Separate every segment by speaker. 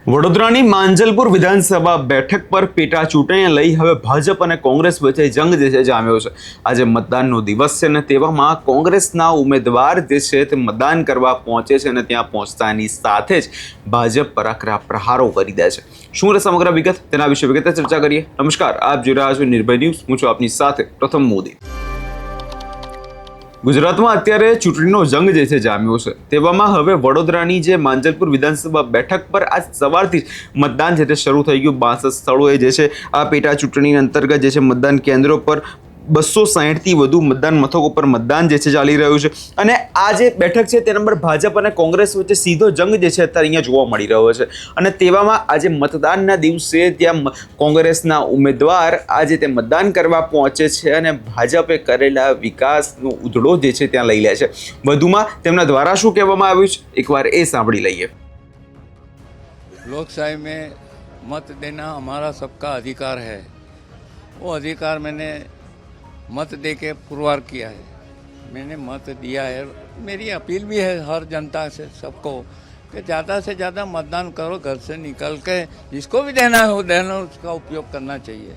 Speaker 1: વડોદરાની માંજલપુર વિધાનસભા બેઠક પર પેટા ચૂંટણીને લઈ હવે ભાજપ અને કોંગ્રેસ વચ્ચે જંગ જે છે જામ્યો છે। આજે મતદાનનો દિવસ છે ને તેવામાં કોંગ્રેસના ઉમેદવાર જે છે તે મતદાન કરવા પહોંચે છે અને ત્યાં પહોંચતાની સાથે જ ભાજપ પર આકરા પ્રહારો કરી દે છે। શું રહે સમગ્ર વિગત, તેના વિશે વિગતે ચર્ચા કરીએ। નમસ્કાર, આપ જોઈ રહ્યા છો નિર્ભય ન્યૂઝ। હું છું આપની સાથે પ્રથમ મોદી। ગુજરાતમાં અત્યારે ચૂંટણીનો જંગ જે છે જામ્યો છે, તેવામાં હવે વડોદરાની જે માંજલપુર વિધાનસભા બેઠક પર આજ સવારથી જ મતદાન જે તે શરૂ થઈ ગયું। 62 સ્થળોએ જે છે આ પેટા ચૂંટણી અંતર્ગત જે છે મતદાન કેન્દ્રો પર 260થી વધુ મતદાન મથકો પર મતદાન જે છે ચાલી રહ્યું છે અને આ જે બેઠક છે તેના પર ભાજપ અને કોંગ્રેસ વચ્ચે સીધો જંગ જે છે અત્યારે અહીંયા જોવા મળી રહ્યો છે અને તેવામાં આજે મતદાનના દિવસે ત્યાં કોંગ્રેસના ઉમેદવાર આજે તે મતદાન કરવા પહોંચે છે અને ભાજપે કરેલા વિકાસનો ઉધડો જે છે ત્યાં લઈ લે છે। વધુમાં તેમના દ્વારા શું કહેવામાં આવ્યું છે, એકવાર એ સાંભળી લઈએ।
Speaker 2: लोकशाही में मत देना हमारा सबका अधिकार है। वो अधिकार मैंने मत दे के पुरवार किया है। मैंने मत दिया है। मेरी अपील भी है हर जनता से, सबको, कि ज़्यादा से ज़्यादा मतदान करो। घर से निकल के जिसको भी देना है वो देना, उसका उपयोग करना चाहिए।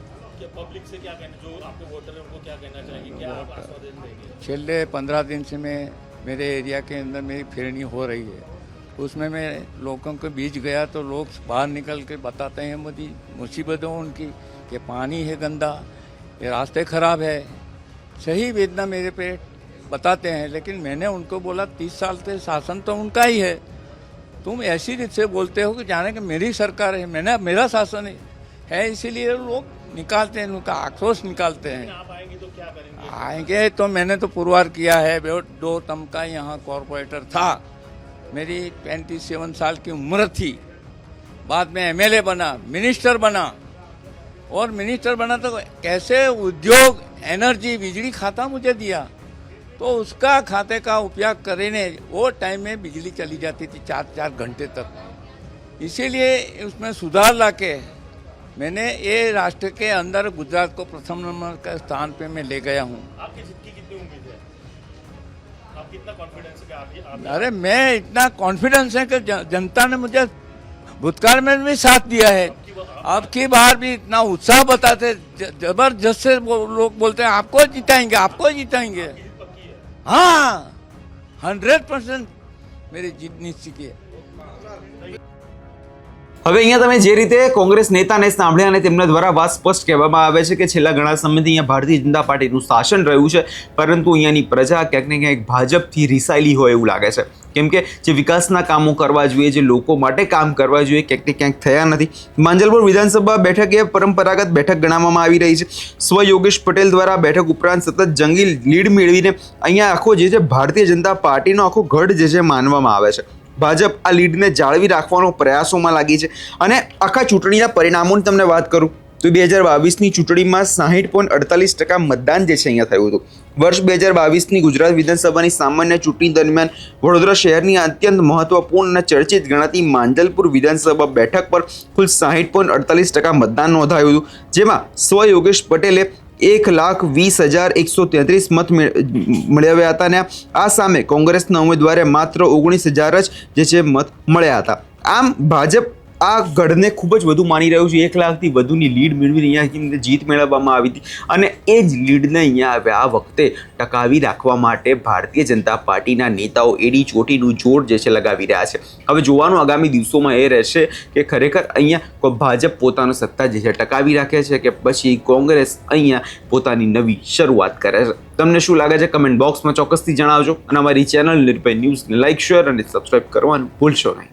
Speaker 3: पब्लिक से क्या कहना, जो आपके वोटर है उनको क्या कहना चाहिए, क्या आप आश्वासन देंगे?
Speaker 2: पिछले 15 दिन से मैं मेरे एरिया के अंदर मेरी फिरनी हो रही है, उसमें मैं लोगों के बीच गया तो लोग बाहर निकल के बताते हैं मुझे मुसीबतों उनकी, कि पानी है गंदा, ये रास्ते ख़राब है। सही वेदना मेरे पे बताते हैं, लेकिन मैंने उनको बोला 30 साल से शासन तो उनका ही है, तुम ऐसी रीत से बोलते हो कि जाने कि मेरी सरकार है, मेरा शासन है, इसीलिए लोग निकालते हैं, उनका आक्रोश निकालते हैं।
Speaker 3: आप आएंगे तो क्या करेंगे?
Speaker 2: आएंगे तो मैंने तो पुरवार किया है। 2 टर्म का यहाँ कॉरपोरेटर था, मेरी 27 साल की उम्र थी, बाद में एमएलए बना, मिनिस्टर बना, और मिनिस्टर बना तो कैसे उद्योग, एनर्जी, बिजली खाता मुझे दिया, तो उसका खाते का उपयोग करने वो टाइम में बिजली चली जाती थी 4-4 घंटे तक। इसीलिए उसमें सुधार लाके मैंने ये राष्ट्र के अंदर गुजरात को प्रथम नंबर का स्थान पे मैं ले गया हूँ।
Speaker 3: आपकी जीत की कितनी उम्मीद है? आप कितना कॉन्फिडेंस है कि आप
Speaker 2: अरे मैं इतना कॉन्फिडेंस है कि जनता ने मुझे भूतकाल में भी साथ दिया है, अब की बार भी इतना उत्साह बताते, जबरदस्त से लोग बोलते हैं आपको जिताएंगे, आपको जिताएंगे। हाँ, 100% मेरी जीत निश्चित है।
Speaker 1: હવે અહીંયા તમે જે રીતે કોંગ્રેસ નેતાને સાંભળ્યા અને તેમના દ્વારા વાત સ્પષ્ટ કહેવામાં આવે છે કે છેલ્લા ઘણા સમયથી અહીંયા ભારતીય જનતા પાર્ટીનું શાસન રહ્યું છે, પરંતુ અહીંયાની પ્રજા ક્યાંક ને ક્યાંક ભાજપથી રીસાયેલી હોય એવું લાગે છે, કેમ કે જે વિકાસના કામો કરવા જોઈએ, જે લોકો માટે કામ કરવા જોઈએ, ક્યાંક ને ક્યાંક થયા નથી। માંજલપુર વિધાનસભા બેઠક એ પરંપરાગત બેઠક ગણવામાં આવી રહી છે। સ્વ યોગેશ પટેલ દ્વારા બેઠક ઉપરાંત સતત જંગી લીડ મેળવીને અહીંયા આખો જે છે ભારતીય જનતા પાર્ટીનો આખો ગઢ જે છે માનવામાં આવે છે। ભાજપ આ લીડને જાળવી રાખવાનો પ્રયાસોમાં લાગી છે અને આખા ચૂંટણીના પરિણામોની તમને વાત કરું તો 2022ની ચૂંટણીમાં 60.48% મતદાન જે છે અહીંયા થયું હતું। વર્ષ 2022ની ગુજરાત વિધાનસભાની સામાન્ય ચૂંટણી દરમિયાન વડોદરા શહેરની અત્યંત મહત્વપૂર્ણ અને ચર્ચિત ગણાતી માંજલપુર વિધાનસભા બેઠક પર કુલ 60.48% મતદાન નોંધાયું હતું, જેમાં સ્વ યોગેશ પટેલે 1,20,133 મત મેળવ્યા હતા અને આ સામે કોંગ્રેસના ઉમેદવારે માત્ર 19,000 જ જે છે મત મળ્યા હતા। આમ ભાજપ આ ગઢને ખૂબ જ વધુ માની રહ્યું છે। 1 લાખથી વધુની લીડ મેળવીને અહીંયા જીત મેળવવામાં આવી હતી અને એ જ લીડને અહીંયા આ વખતે ટકાવી રાખવા માટે ભારતીય જનતા પાર્ટીના નેતાઓ એડી ચોટીનું જોર જે છે લગાવી રહ્યા છે। હવે જોવાનું આગામી દિવસોમાં એ રહેશે કે ખરેખર અહીંયા ભાજપ પોતાનો સત્તા જે છે ટકાવી રાખે છે કે પછી કોંગ્રેસ અહીંયા પોતાની નવી શરૂઆત કરે છે। તમને શું લાગે છે કમેન્ટ બોક્સમાં ચોક્કસથી જણાવજો અને અમારી ચેનલ નિર્ભય ન્યૂઝને લાઇક, શેર અને સબસ્ક્રાઇબ કરવાનું ભૂલશો નહીં।